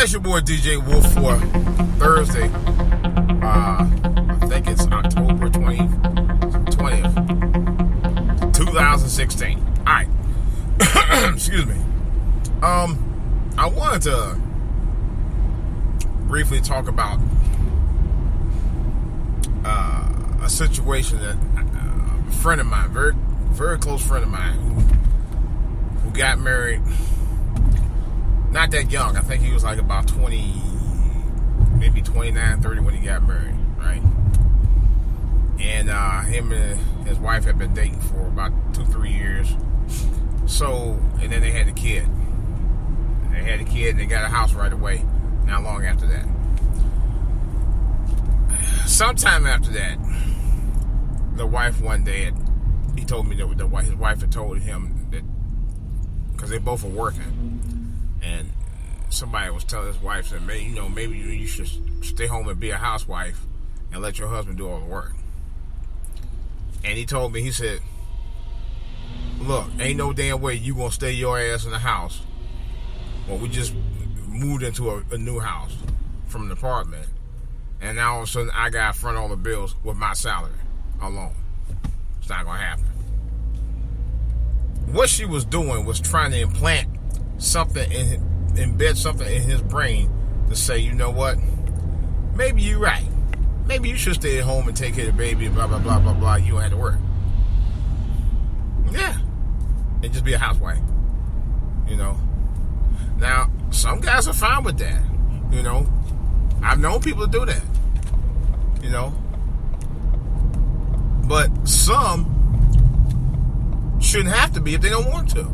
Yeah, it's your boy DJ Wolf for Thursday. I think it's October 20th, 2016. Alright. Excuse me. I wanted to briefly talk about a situation that a friend of mine, very close friend of mine, who got married not that young. I think he was like about 20, maybe 29, 30 when he got married, right? And him and his wife had been dating for about 2-3 years. So, and then they had a kid. And they got a house right away, not long after that. Sometime after that, the wife one day, he told me that his wife had told him that, because they both were working, and somebody was telling his wife that, maybe you should stay home and be a housewife and let your husband do all the work. And he told me, he said, look, ain't no damn way you gonna stay your ass in the house. Well, we just moved into a new house from an apartment, and now all of a sudden I got to front all the bills with my salary alone. It's not gonna happen. What she was doing was trying to embed something in his brain to say, you know what? Maybe you're right. Maybe you should stay at home and take care of the baby and blah, blah, blah, blah, blah. You don't have to work. Yeah. And just be a housewife. Now, some guys are fine with that. I've known people to do that. But some shouldn't have to be if they don't want to.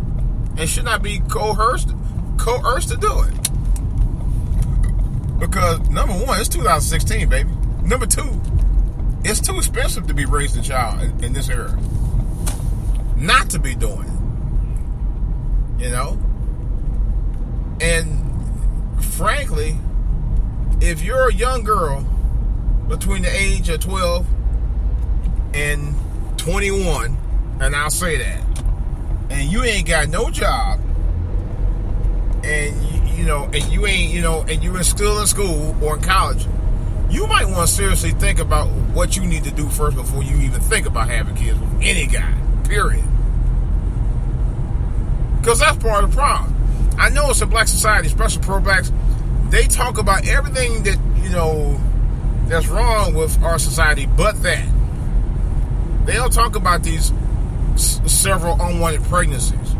And should not be coerced to do it. Because, number one, it's 2016, baby. Number two, it's too expensive to be raising a child in this era. Not to be doing it. And frankly, if you're a young girl between the age of 12 and 21, and I'll say that, and you ain't got no job, and and you're still in school or in college, you might want to seriously think about what you need to do first before you even think about having kids with any guy, period. Because that's part of the problem. I know it's a black society, especially pro-blacks. They talk about everything that, that's wrong with our society, but that. They don't talk about these several unwanted pregnancies,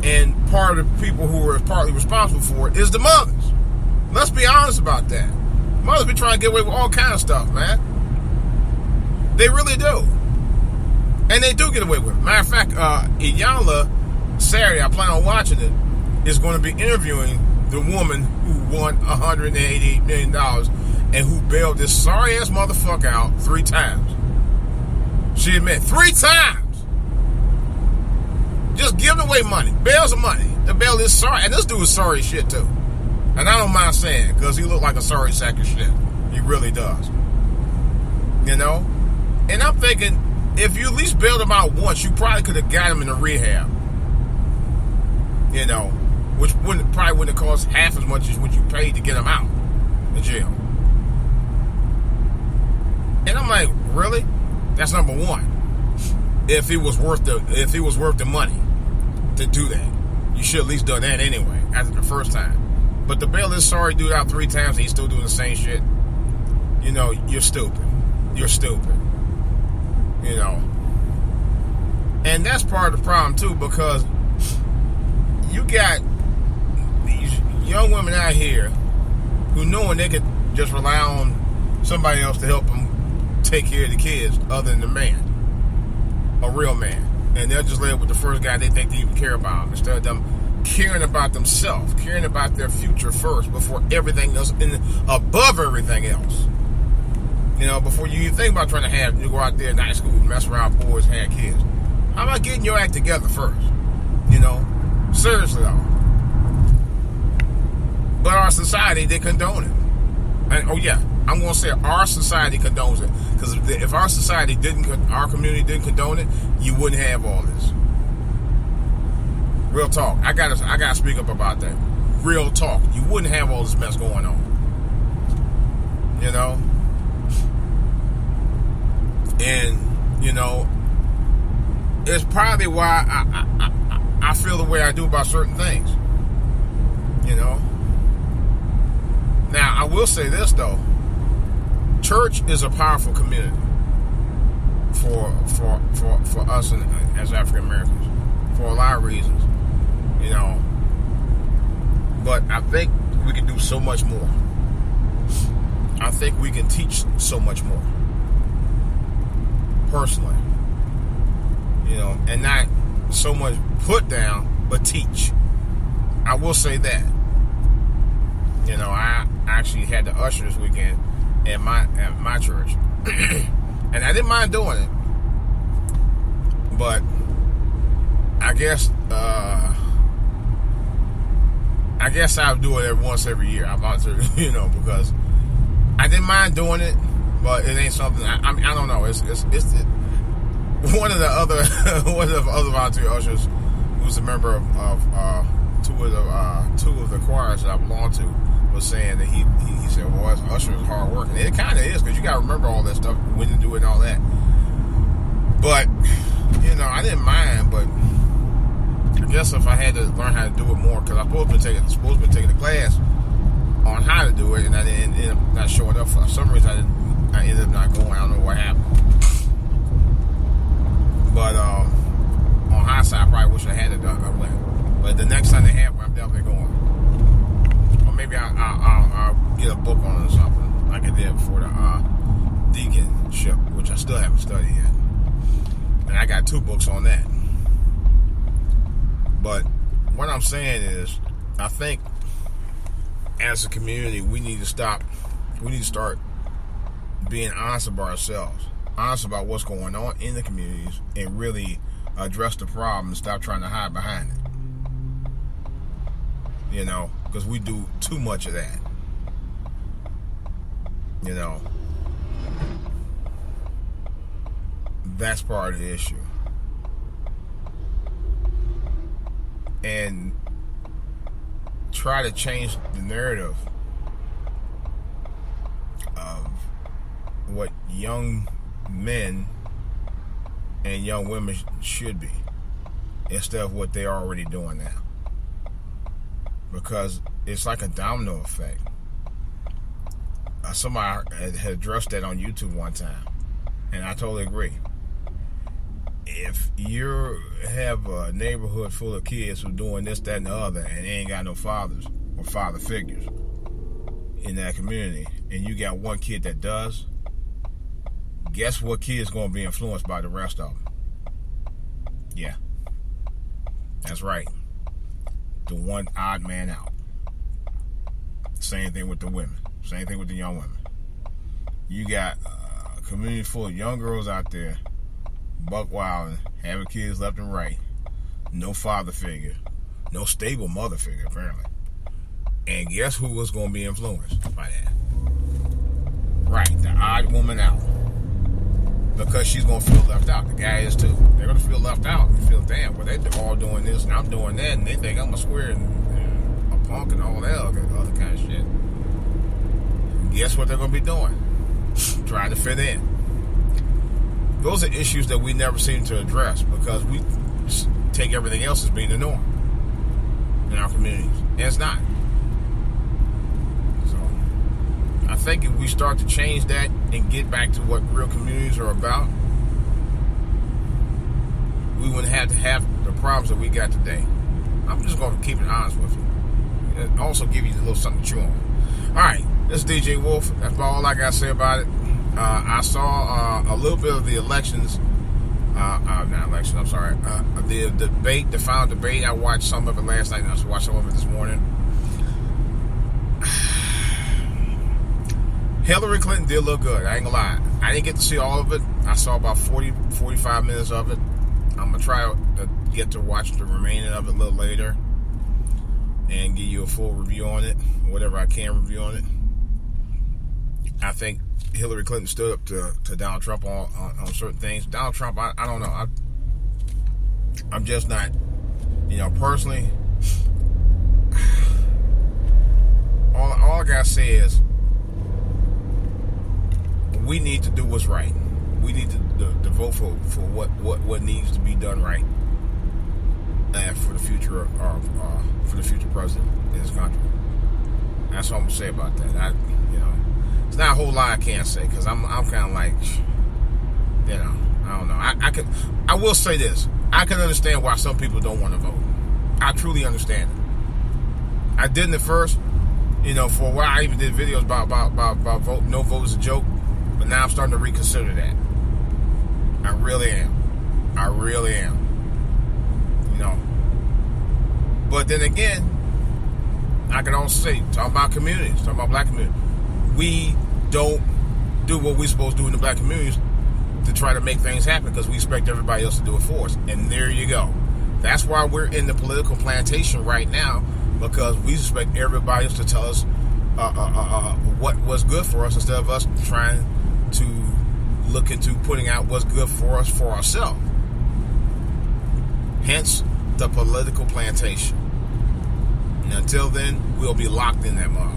and part of the people who are partly responsible for it is the mothers. Let's be honest about that. Mothers be trying to get away with all kind of stuff, man. They really do. And they do get away with it. Matter of fact, Iyanla, Saturday, I plan on watching it, is going to be interviewing the woman who won $188 million and who bailed this sorry-ass motherfucker out 3 times. She admitted 3 times. Just giving away money. Bails of money. The bail is sorry. And this dude is sorry as shit, too. And I don't mind saying it, because he looked like a sorry sack of shit. He really does. And I'm thinking, if you at least bailed him out once, you probably could have got him in a rehab. Which probably wouldn't have cost half as much as what you paid to get him out of jail. And I'm like, really? That's number one. If it was worth the money to do that, you should at least done that anyway after the first time. But the bail is sorry dude out 3 times and he's still doing the same shit. You're stupid. You're stupid. And that's part of the problem too, because you got these young women out here who knowing they could just rely on somebody else to help them take care of the kids other than the man, a real man, and they'll just live with the first guy they think they even care about instead of them caring about themselves, caring about their future first before everything else, and above everything else. Before you even think about trying to you go out there in night school, mess around with boys, have kids. How about getting your act together first? Seriously though. But our society, they condone it. And I'm going to say our society condones it. Because if our society our community didn't condone it, you wouldn't have all this. Real talk. I gotta speak up about that. real talk, you wouldn't have all this mess going on. You know? And, you know, it's probably why I feel the way I do about certain things. You know? Now, I will say this, though. Church is a powerful community for us as African Americans, for a lot of reasons, you know. But I think we can do so much more. I think we can teach so much more, personally, you know, and not so much put down, but teach. I will say that. You know, I actually had the usher this weekend at my church, and I didn't mind doing it, but I guess I'll do it once every year. I'm about to, you know, because I didn't mind doing it, but it ain't something. I don't know. It's one of the other volunteer ushers, who's a member of two of the choirs that I belong to, was saying that he said, well, as usher is hard work, and it kind of is, because you got to remember all that stuff, when to do it and all that. But you know, I didn't mind, but I guess if I had to learn how to do it more, because I'm supposed to be taking a class on how to do it, and I didn't end up not showing up. For some reason, I ended up not going. I don't know what happened. But on hindsight, I probably wish I had it done. I went. But the next time they have one, I'm definitely going. Or maybe I'll get a book on it or something, like I did before the deaconship, which I still haven't studied yet. And I got 2 books on that. But what I'm saying is, I think as a community, we need to start being honest about ourselves, honest about what's going on in the communities, and really address the problem and stop trying to hide behind it. You know, because we do too much of that. You know, that's part of the issue. And try to change the narrative of what young men and young women should be, instead of what they're already doing now. Because it's like a domino effect. Somebody had addressed that on YouTube one time, and I totally agree. If you have a neighborhood full of kids who are doing this, that, and the other, and they ain't got no fathers or father figures in that community, and you got one kid that does, guess what kid is going to be influenced by the rest of them? Yeah, that's right. The one odd man out. Same thing with the women. Same thing with the young women. You got a community full of young girls out there buck wilding, having kids left and right, no father figure, no stable mother figure apparently, and guess who was going to be influenced by that? Right, the odd woman out, because she's going to feel left out. The guy is too. They're going to feel left out and feel, damn, well, they're all doing this and I'm doing that, and they think I'm a square and a punk and all that other kind of shit. And guess what they're going to be doing? Trying to fit in. Those are issues that we never seem to address, because we take everything else as being the norm in our communities, and it's not. So I think if we start to change that and get back to what real communities are about, we wouldn't have to have the problems that we got today. I'm just going to keep it honest with you, and also give you a little something to chew on. All right, this is DJ Wolf. That's about all I got to say about it. I saw a little bit of the elections, the debate, the final debate. I watched some of it last night, and I watched some of it this morning. Hillary Clinton did look good, I ain't gonna lie. I didn't get to see all of it. I saw about 45 minutes of it. I'm gonna try to get to watch the remaining of it a little later and give you a full review on it, whatever I can review on it. I think Hillary Clinton stood up to Donald Trump on certain things. Donald Trump, I don't know. I'm just not, personally, I say is, we need to do what's right. We need to vote for what needs to be done right for the future for the future president in this country. That's what I'm gonna say about that. It's not a whole lot I can't say, because I'm kind of like, I don't know. I will say this. I can understand why some people don't want to vote. I truly understand it. I didn't at first. For a while I even did videos about vote. No vote is a joke. But now I'm starting to reconsider that. I really am. But then again, I can also say, talking about communities, talking about black communities, we don't do what we're supposed to do in the black communities to try to make things happen, because we expect everybody else to do it for us. And there you go. That's why we're in the political plantation right now, because we expect everybody else to tell us what was good for us, instead of us trying to look into putting out what's good for us for ourselves. Hence the political plantation. And until then, we'll be locked in that mug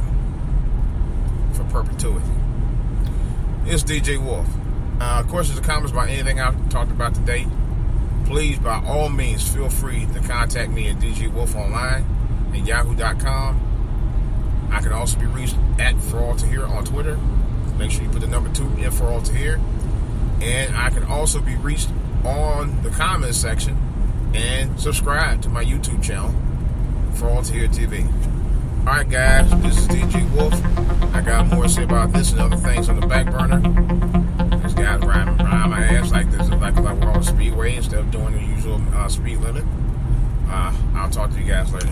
for perpetuity. It's DJ Wolf. Of course, there's comments about anything I've talked about today. Please, by all means, feel free to contact me at djwolfonline at yahoo.com. I can also be reached at For All To Hear on Twitter. Make sure you put the number 2 in For All To Hear. And I can also be reached on the comments section, and subscribe to my YouTube channel, For All To Hear TV. Alright guys, this is DJ Wolf. I got more to say about this and other things on the back burner. This guy's riding my ass like this, like we're on the speedway instead of doing the usual speed limit. I'll talk to you guys later.